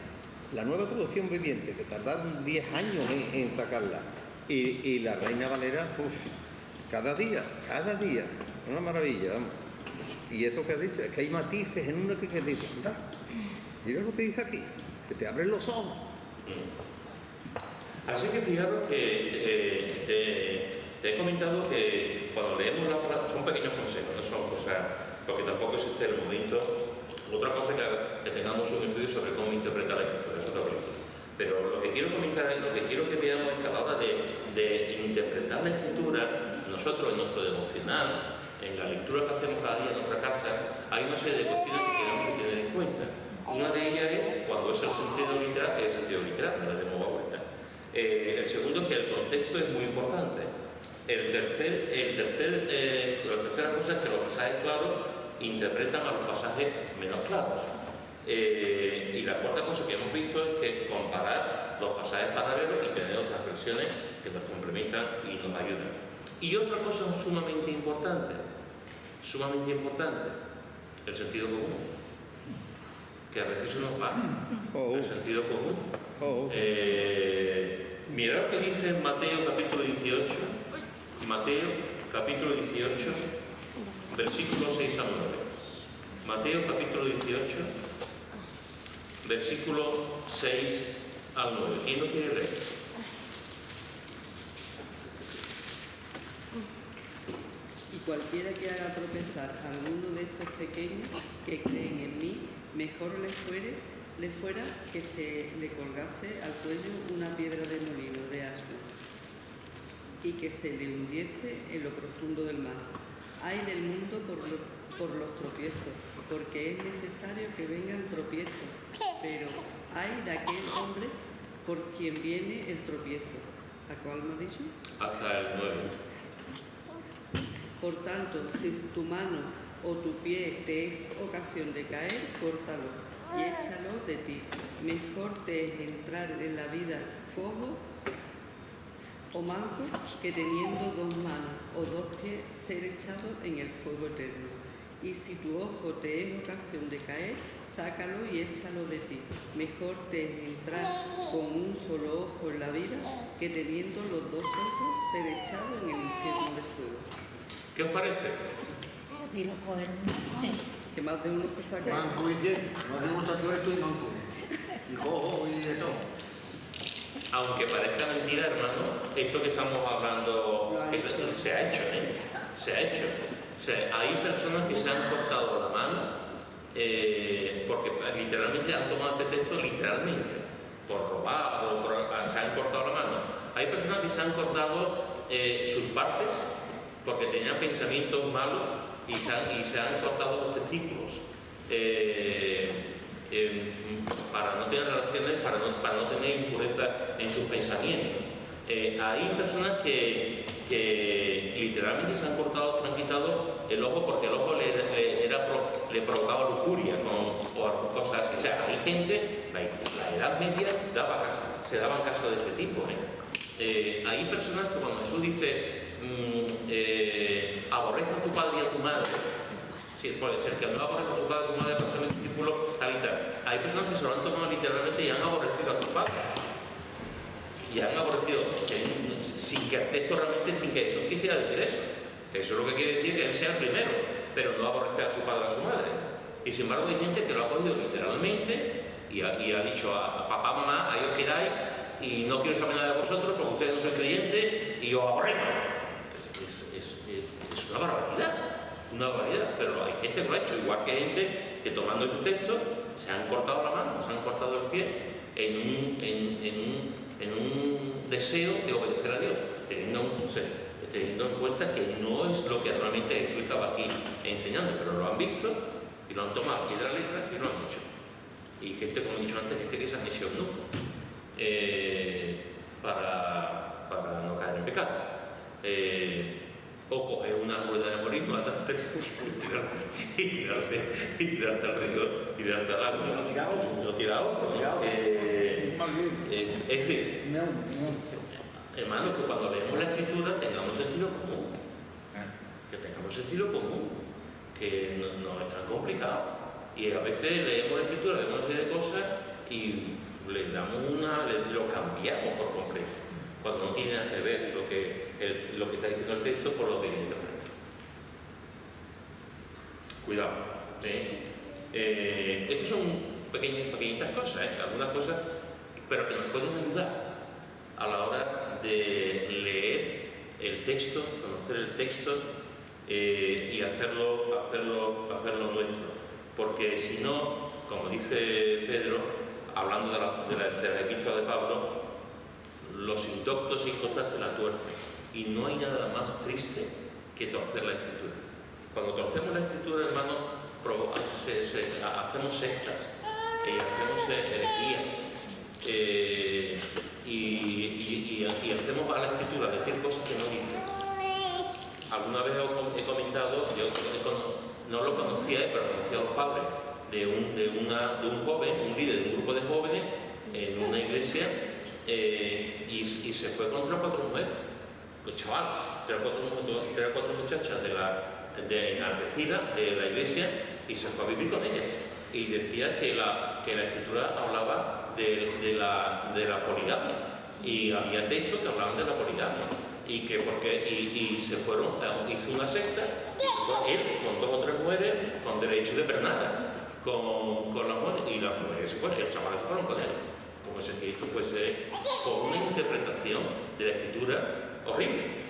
la nueva traducción viviente, que tardaron 10 años en sacarla, y la Reina Valera, cada día, una maravilla, vamos. Y eso que ha dicho, es que hay matices en una que dice, anda, mira lo que dice aquí, que te abren los ojos. Así que fijaros que te he comentado que cuando leemos la palabra, son pequeños consejos, no son cosas, porque tampoco es este el momento. Otra cosa que tengamos un estudio sobre cómo interpretar la escritura, eso también. Pero lo que quiero comentar es, lo que quiero que veamos es que a la hora de interpretar la escritura, nosotros en nuestro devocional, en la lectura que hacemos cada día en nuestra casa, hay una serie de cuestiones que tenemos que tener en cuenta. Una de ellas es cuando es el sentido literal, es el sentido literal, no le demos vuelta. El segundo es que el contexto es muy importante. La tercera cosa es que los pasajes claros interpretan a los pasajes menos claros. Y la cuarta cosa que hemos visto es que comparar los pasajes paralelos y tener otras versiones que nos complementan y nos ayudan. Y otra cosa sumamente importante, el sentido común, que a veces se nos va, el sentido común. Mirad lo que dice en Mateo capítulo 18, versículos 6 a 9. Mateo capítulo 18, versículo 6 al 9. ¿Quién lo quiere leer? Y cualquiera que haga tropezar a alguno de estos pequeños que creen en mí, mejor le fuera que se le colgase al cuello una piedra de molino de asno y que se le hundiese en lo profundo del mar. Ay del mundo por los tropiezos, porque es necesario que vengan tropiezos, pero ay de aquel hombre por quien viene el tropiezo. ¿A cuál me ha dicho? Hasta el 9. Por tanto, si tu mano o tu pie te es ocasión de caer, córtalo y échalo de ti. Mejor te es entrar en la vida cojo o manco que teniendo 2 manos o 2 pies ser echado en el fuego eterno. Y si tu ojo te es ocasión de caer, sácalo y échalo de ti. Mejor te es entrar con un solo ojo en la vida que teniendo los 2 ojos ser echado en el infierno de fuego. ¿Qué os parece? Si lo cogen. Que más de uno se saca. Manco y ciego, más de uno está tuerto y manco. Y cojo y de todo. Aunque parezca mentira, hermano, esto que estamos hablando se ha hecho, se ha hecho. O sea, hay personas que se han cortado la mano porque literalmente han tomado este texto literalmente, por robar o se han cortado la mano. Hay personas que se han cortado sus partes porque tenían pensamientos malos y se han cortado los testículos para no tener relaciones, para no tener impureza en sus pensamientos. Hay personas que literalmente se han cortado, se han quitado el ojo porque el ojo le provocaba lujuria o cosas así. O sea, hay gente, la Edad Media se daban casos de este tipo. Hay personas que cuando Jesús dice aborrece a tu padre y a tu madre, sí, puede ser que no aborrece a su padre y a su madre para ser mi discípulo, tal y tal. Hay personas que se lo han tomado literalmente y han aborrecido a su padre. Y han aborrecido, sin que el texto realmente, sin que Jesús quisiera decir eso. Eso es lo que quiere decir que Él sea el primero, pero no aborrecer a su padre o a su madre. Y sin embargo hay gente que lo ha cogido literalmente y ha dicho a papá, mamá, ahí os quedáis y no quiero saber nada de vosotros porque ustedes no son creyentes y os aborrezco. Es una barbaridad, pero hay gente que lo ha hecho, igual que hay gente que tomando este texto se han cortado la mano, se han cortado el pie en un deseo de obedecer a Dios, teniendo en cuenta que no es lo que realmente Jesús estaba aquí enseñando, pero lo han visto y lo han tomado aquí de la letra y lo han hecho. Y gente, como he dicho antes, gente que se han hecho eunuco para no caer en pecado. O coger una rueda de morir, matarte y tirarte al río, tirarte al agua. Lo tira otro. Es decir, hermano, que cuando leemos la escritura tengamos sentido común. Que tengamos sentido común. Que no es tan complicado. Y a veces leemos la escritura, vemos una serie de cosas y le damos lo cambiamos por completo. Cuando no tiene nada que ver lo que está diciendo el texto por lo que interpreta. Cuidado. Estas son pequeñitas cosas, algunas cosas, pero que nos pueden ayudar a la hora de leer el texto, conocer el texto y hacerlo nuestro. Porque si no, como dice Pedro, hablando de la epístola de Pablo, los indoctos e inconstantes la tuercen. Y no hay nada más triste que torcer la escritura. Cuando torcemos la escritura, hermano, hacemos sectas, hacemos herejías y hacemos a la escritura decir cosas que no dice. Alguna vez he comentado, yo no lo conocía, pero conocía a los padres de un joven, un líder de un grupo de jóvenes en una iglesia. Y se fue contra 4 mujeres, los chavales, 3 o 4 muchachas enaltecidas de la iglesia, y se fue a vivir con ellas. Y decía que la escritura hablaba de la poligamia, y había textos que hablaban de la poligamia, y se fueron, hizo una secta, él con 2 o 3 mujeres, con derecho de pernada, con las mujeres, y las mujeres se fueron, y los chavales se fueron con él. Como si esto fuese con una interpretación de la escritura horrible.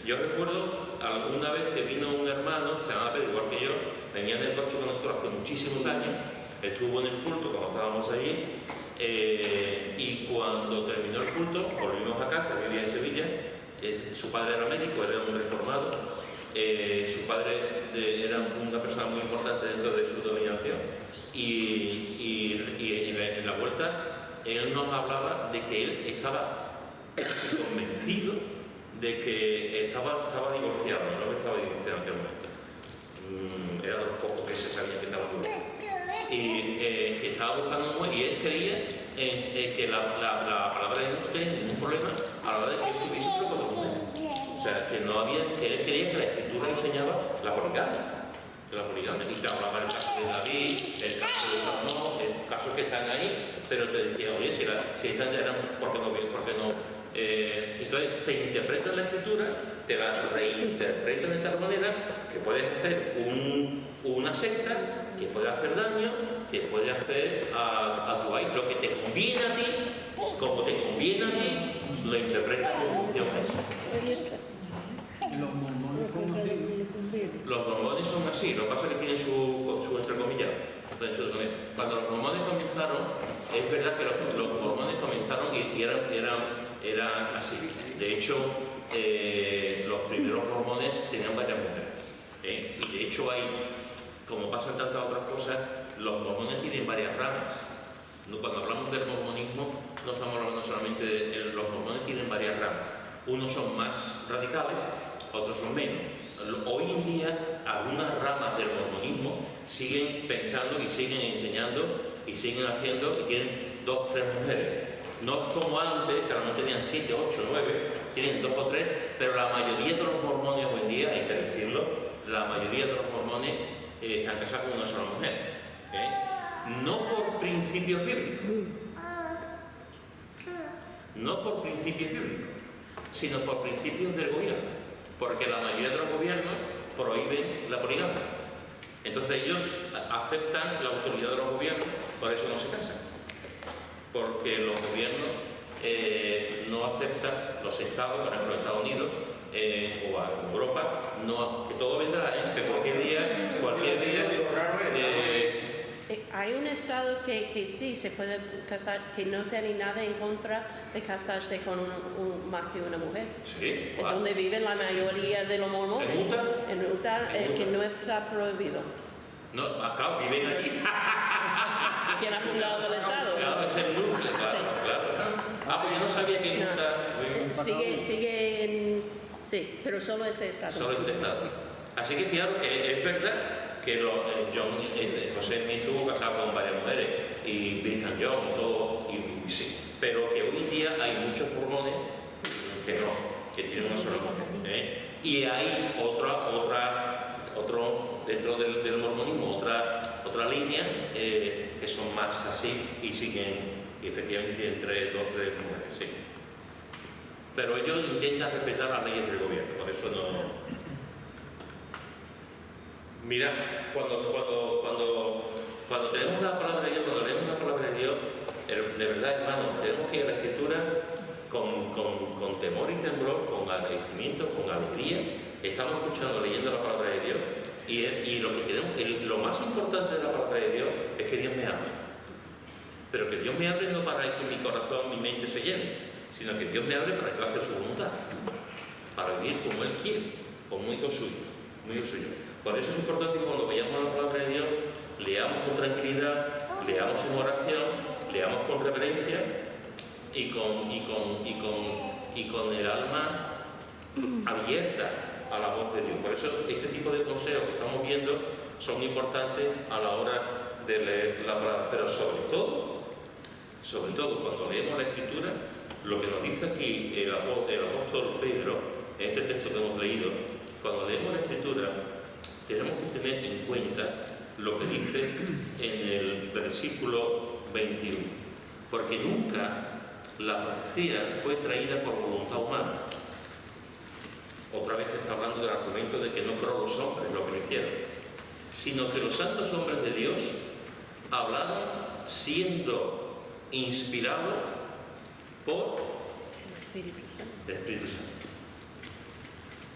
Yo recuerdo alguna vez que vino un hermano que se llamaba Pedro, igual que yo, venía en el coche con nosotros hace muchísimos años, estuvo en el culto cuando estábamos allí, y cuando terminó el culto volvimos a casa, vivía en Sevilla. Su padre era médico, él era un reformado, su padre era una persona muy importante dentro de su denominación. Y en la vuelta él nos hablaba de que él estaba convencido de que estaba divorciado, no estaba divorciado en aquel momento. Era de los pocos que se sabía que estaba divorciado. Y que estaba buscando un mujer, y él creía que la palabra de Dios no tenía ningún problema a la hora de que él estuviese con la mujer. O sea, que él creía que la escritura enseñaba la poligamia. Y te hablaba el caso de David, el caso de Salomón, casos que están ahí, pero te decía, oye, si estas eran, ¿por qué no? Entonces te interpretan la escritura, te la reinterpretan de tal manera que puedes hacer una secta, que puede hacer daño, que puede hacer a tu país lo que te conviene a ti, como te conviene a ti, lo interpretas en función a eso. Los mormones son así. Los mormones son así, lo que pasa es que tienen su entrecomillado. Cuando los mormones comenzaron, es verdad que los mormones comenzaron y eran así. De hecho, los primeros mormones tenían varias mujeres. Y de hecho como pasan tantas otras cosas, los mormones tienen varias ramas. Cuando hablamos del mormonismo, no estamos hablando solamente de los mormones, tienen varias ramas. Unos son más radicales, otros son menos. Hoy en día, algunas ramas del mormonismo siguen pensando y siguen enseñando y siguen haciendo y tienen 2 o 3 mujeres. No es como antes, que a lo mejor tenían 7, 8, 9, tienen 2 o 3, pero la mayoría de los mormones hoy en día, hay que decirlo, la mayoría de los mormones están casados con una sola mujer. No por principios bíblicos, sino por principios del gobierno, porque la mayoría de los gobiernos prohíben la poligamia. Entonces ellos aceptan la autoridad de los gobiernos, por eso no se casan, porque los gobiernos no aceptan, los estados, por ejemplo Estados Unidos o a Europa, que todo vendrá, que cualquier día hay un estado que sí se puede casar, que no tiene nada en contra de casarse con más que una mujer. Sí, es donde viven la mayoría de los mormones. ¿En Utah? En Utah, que no está prohibido. No, claro, viven allí. ¿Quién ha fundado el estado? Claro, es el núcleo, claro, Sí. claro. Pues yo no sabía que en Utah... Sí, pero solo ese estado. Solo este estado. Así que fijaros que es verdad que José Smith estuvo casado con varias mujeres y Brigham Young y todo, y sí, pero que hoy en día hay muchos mormones que no, que tienen una sola mujer. Y hay otro dentro del mormonismo, otra línea que son más así y siguen, y efectivamente tienen 2 o 3 mujeres, sí. Pero ellos intentan respetar las leyes del gobierno, por eso no. Mira, cuando tenemos la palabra de Dios, cuando leemos la palabra de Dios, de verdad, hermano, tenemos que ir a la Escritura con temor y temblor, con agradecimiento, con alegría. Estamos escuchando, leyendo la palabra de Dios, y lo más importante de la palabra de Dios es que Dios me hable. Pero que Dios me hable no para que mi corazón, mi mente se llene, sino que Dios me hable para que yo haga su voluntad, para vivir como Él quiere, como hijo suyo. Por eso es importante que cuando vayamos a la palabra de Dios, leamos con tranquilidad, leamos en oración, leamos con reverencia y con el alma abierta a la voz de Dios. Por eso este tipo de consejos que estamos viendo son importantes a la hora de leer la palabra. Pero sobre todo cuando leemos la Escritura, lo que nos dice aquí el apóstol Pedro, en este texto que hemos leído, cuando leemos la Escritura, tenemos que tener en cuenta lo que dice en el versículo 21, porque nunca la profecía fue traída por voluntad humana. Otra vez está hablando del argumento de que no fueron los hombres los que lo hicieron, sino que los santos hombres de Dios hablaron siendo inspirados por el Espíritu Santo.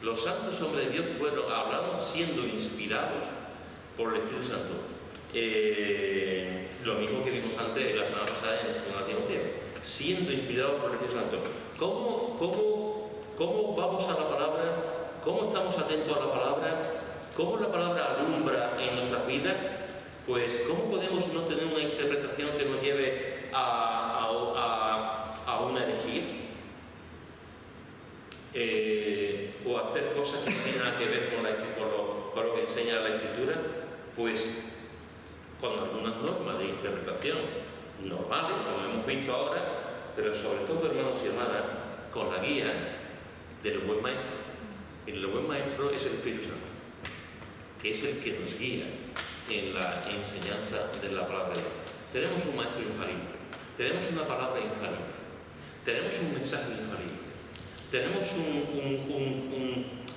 Los santos hombres de Dios hablaron siendo inspirados por el Espíritu Santo. Lo mismo que vimos antes la semana pasada en el 2 Timoteo, siendo inspirados por el Espíritu Santo. ¿Cómo vamos a la palabra? ¿Cómo estamos atentos a la palabra? ¿Cómo la palabra alumbra en nuestras vidas? Pues ¿cómo podemos no tener una interpretación que nos lleve a una herejía? O hacer cosas que no tienen nada que ver con lo que enseña la Escritura, pues con algunas normas de interpretación normales, como hemos visto ahora, pero sobre todo, hermanos y hermanas, con la guía del buen maestro. Y el buen maestro es el Espíritu Santo, que es el que nos guía en la enseñanza de la palabra de Dios. Tenemos un maestro infalible, tenemos una palabra infalible, tenemos un mensaje infalible, tenemos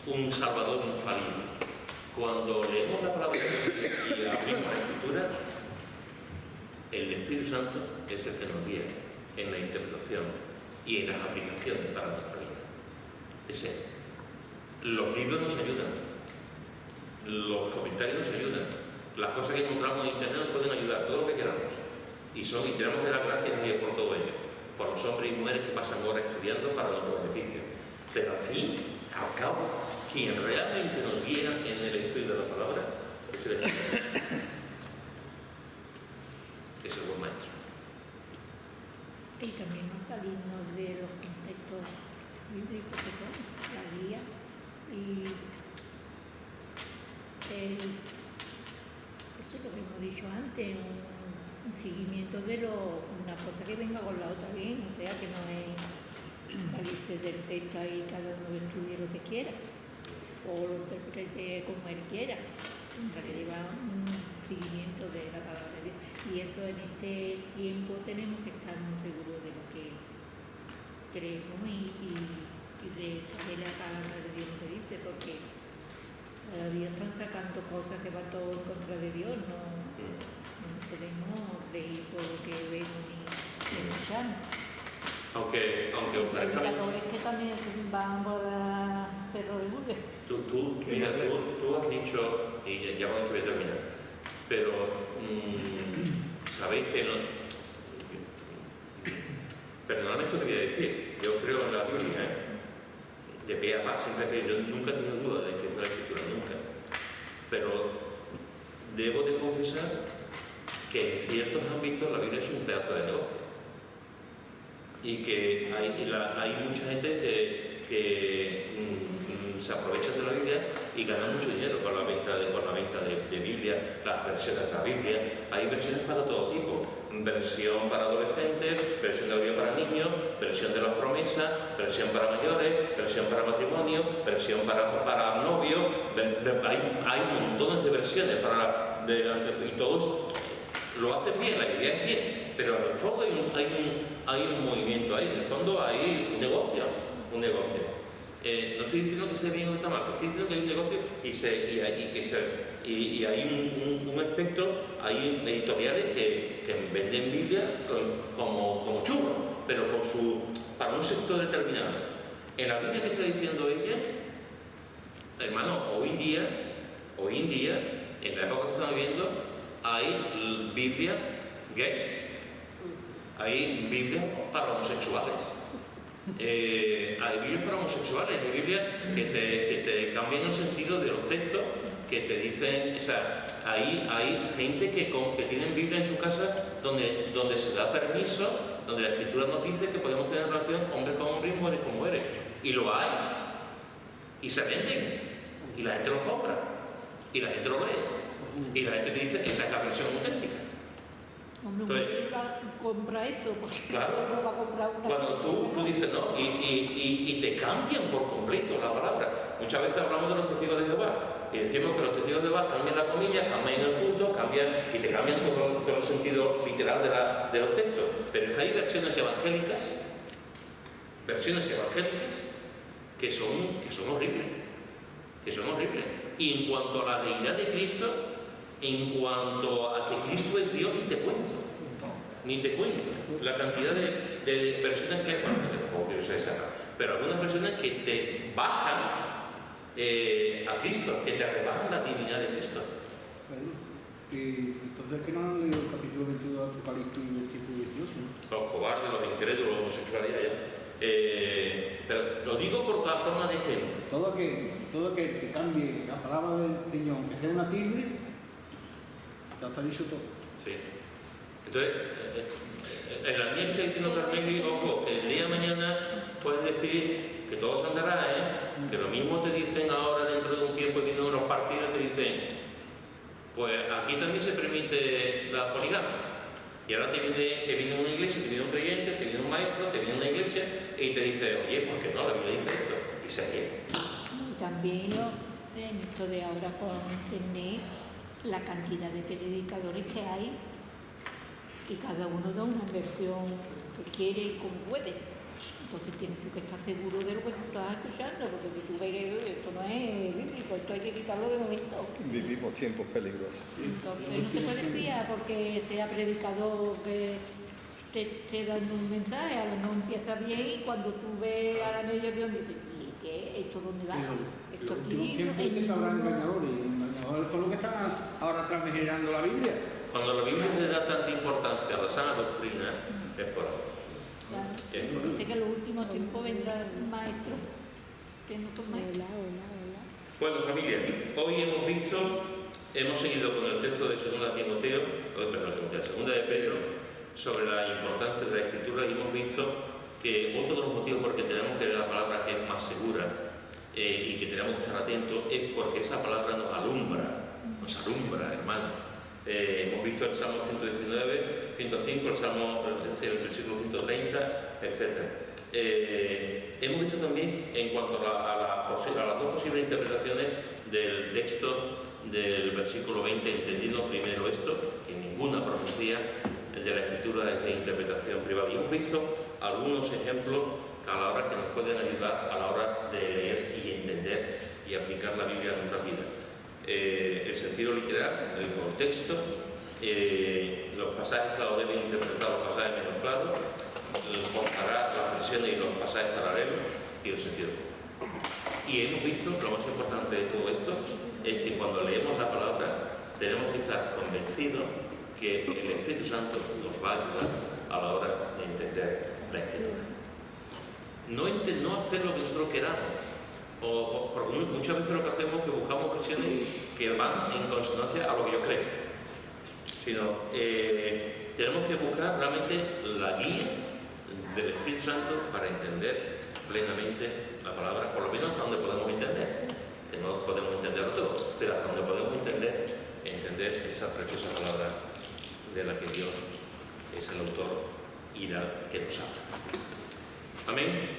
un Salvador infalible. Cuando leemos la palabra de Dios y abrimos la Escritura, el Espíritu Santo es el que nos guía en la interpretación y en las aplicaciones para nuestra vida. Es Él. Los libros nos ayudan, los comentarios nos ayudan, las cosas que encontramos en internet nos pueden ayudar, todo lo que queramos. Y tenemos que dar gracias a Dios por todo ello, por los hombres y mujeres que pasan horas estudiando para nuestro beneficio. Pero al fin, al cabo, quien realmente nos guía en el estudio de la palabra es el Espíritu. Es el buen maestro. Y también no salimos de los contextos bíblicos que son la guía y eso es lo que hemos dicho antes, un seguimiento de una cosa que venga con la otra bien, o sea que no es salirse del texto y cada uno estudie lo que quiera o lo interprete como él quiera, para que lleva un seguimiento de la palabra de Dios. Y eso en este tiempo tenemos que estar muy seguros de lo que creemos y de saber la palabra de Dios que dice, porque cada día están sacando cosas que van todo en contra de Dios, no podemos creer por lo que vemos ni escuchamos. Aunque os parezca... Los predicadores que también van a Cerro de Burgues. Tú has dicho, y ya voy a terminar, pero sabéis que no... Perdonadme esto que voy a decir, yo creo en la Biblia, de pe a pa, siempre que yo nunca he tenido duda de que es la Escritura, nunca. Pero debo de confesar que en ciertos ámbitos la Biblia es un pedazo de negocio. Y que hay mucha gente que se aprovechan de la Biblia y ganan mucho dinero con la venta de Biblia, las versiones de la Biblia. Hay versiones para todo tipo, versión para adolescentes, versión de la Biblia para niños, versión de las promesas, versión para mayores, versión para matrimonio, versión para novios. Hay montones de versiones y todos lo hacen bien, la idea es bien, pero en el fondo hay un movimiento ahí, en el fondo hay un negocio. No estoy diciendo que sea bien o está mal, estoy diciendo que hay un negocio y hay un espectro, hay editoriales que venden Biblia como churros, pero para un sector determinado. En la Biblia que está diciendo ella, hermano, hoy en día, en la época que estamos viviendo, hay Biblia gays, hay Biblia para homosexuales. Hay Biblias para homosexuales, hay Biblias que te cambian el sentido de los textos, que te dicen, o sea, hay gente que tienen Biblia en su casa donde se da permiso, donde la Escritura nos dice que podemos tener relación hombre con hombre y mujeres con mujeres, y lo hay, y se venden, y la gente lo compra, y la gente lo lee, y la gente te dice, esa es la versión auténtica. Entonces, compra eso, porque claro, no va a comprar una. cuando tú dices no, y te cambian por completo la palabra. Muchas veces hablamos de los testigos de Jehová y decimos que los testigos de Jehová cambian la comilla, cambian el punto, y te cambian todo el sentido literal de los textos. Pero es que hay versiones evangélicas que son horribles. Y en cuanto a la deidad de Cristo, en cuanto a que Cristo es Dios, ni te cuento la cantidad de versiones que hay, tampoco quiero ser esa, pero algunas versiones que te bajan a Cristo, que te rebajan la divinidad de Cristo. Bueno, y entonces, ¿qué no han leído el capítulo 22 de Apocalipsis, versículo 18? Los cobardes, los incrédulos, los homosexuales allá. Pero lo digo por todas formas de ejemplo. Todo que cambie la palabra del Señor, que sea una tilde, ya está dicho todo. Sí. Entonces, en la línea que está diciendo Carmeli, ojo, que el día de mañana pueden decir que todo se andará, que lo mismo te dicen ahora dentro de un tiempo y vienen unos partidos te dicen, pues aquí también se permite la poligamia. Y ahora te viene una iglesia, te viene un creyente, te viene un maestro, te viene una iglesia y te dice, oye, ¿por qué no? La Biblia dice esto. Y se ríe. Y también en esto de ahora con internet, la cantidad de predicadores que hay, y cada uno da una versión que quiere y como puede. Entonces tienes tú que estar seguro de lo que tú estás escuchando, porque si tú ves que esto no es bíblico, esto hay que quitarlo de momento. Vivimos tiempos peligrosos. Entonces no te puedes fiar porque sea predicador que te esté dando un mensaje, a lo mejor empieza bien y cuando tú ves a la mediación dices, ¿y qué? ¿Esto dónde va? En los últimos tiempos dicen que habrá engañadores, y los engañadores son los que están ahora transmigrando la Biblia. Cuando la Biblia le da tanta importancia a la sana doctrina, es por algo. Claro. Dice que en los últimos tiempos vendrán maestros que no son maestros. Bueno, familia, hoy hemos seguido con el texto de 2 Timoteo, segunda de Pedro, sobre la importancia de la Escritura, y hemos visto que otro de los motivos por que tenemos que leer la palabra que es más segura y que tenemos que estar atentos es porque esa palabra nos alumbra, hermano. Hemos visto el Salmo 119, 105, el versículo 130, etc. Hemos visto también, en cuanto a las dos posibles interpretaciones del texto del versículo 20, entendiendo primero esto, que ninguna profecía de la Escritura es de interpretación privada. Y hemos visto algunos ejemplos a la hora que nos pueden ayudar a la hora de leer y entender y aplicar la Biblia a nuestra vida. El sentido literal, el contexto, los pasajes claros deben interpretar los pasajes menos claros, comparar las versiones y los pasajes paralelos y el sentido. Y hemos visto, lo más importante de todo esto, es que cuando leemos la palabra tenemos que estar convencidos que el Espíritu Santo nos va a ayudar a la hora de entender la Escritura. No hacer lo que nosotros queramos. Porque muchas veces lo que hacemos es que buscamos versiones que van en consonancia a lo que yo creo, sino tenemos que buscar realmente la guía del Espíritu Santo para entender plenamente la palabra, por lo menos hasta donde podemos entender, que no podemos entenderlo todo, pero hasta donde podemos entender esa preciosa palabra de la que Dios es el autor y la que nos habla. Amén.